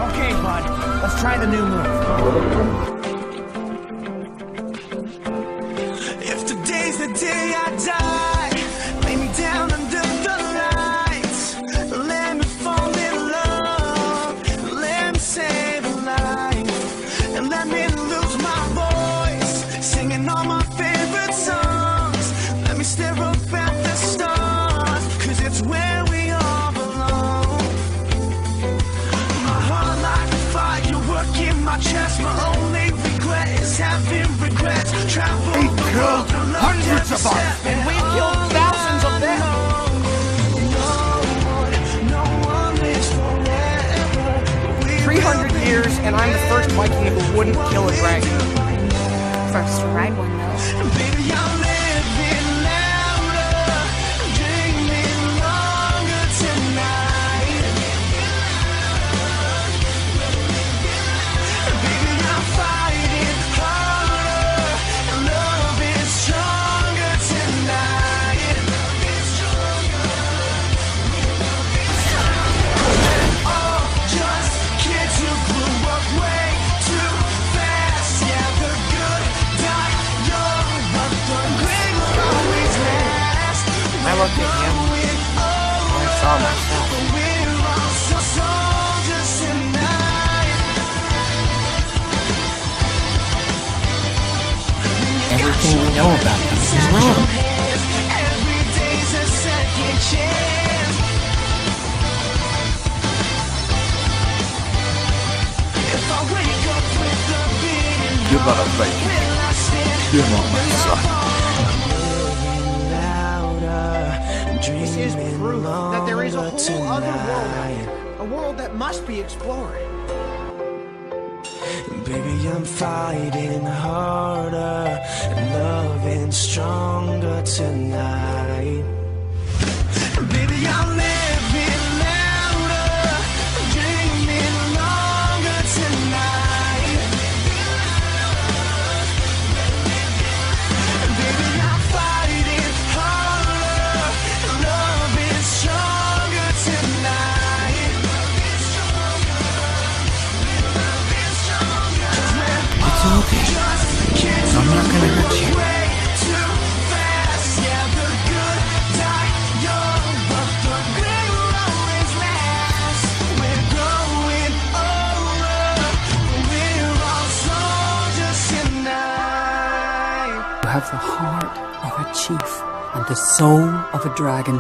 Okay, bud. Let's try the new move. If today's the day I die, lay me down under the lights. Let me fall in love. Let me save a life. And let me lose my voice, singing all my favorite songs. Let me stare up at the stars, 'cause it's where we all belong. My heart like a fire, working my chest. My only regret is having regrets. Travel He killed hundreds of us, and we killed thousands of them. 300 years, and I'm the first Viking who wouldn't kill a dragon. First to ride one, though. Baby, I'm living louder, dreaming longer tonight. Baby, I'm fighting harder, love is stronger tonight. Oh, just kids who grew up way too fast. Yeah, the good die young, but the great will always last. I looked at him, and I saw myself. We're all soldiers tonight. Everything we know about him is wrong. Every day's a second chance. If I wake up with the beating, You're not a Viking. You're not my son. This is proof that there is a whole other world out there. A world that must be explored. Baby, I'm fighting harder, loving stronger tonight. Baby, I'm living louder, dreaming longer tonight. Baby, I'm fighting harder, loving stronger tonight. It's okay. I'm not gonna hurt you. You have the heart of a chief and the soul of a dragon.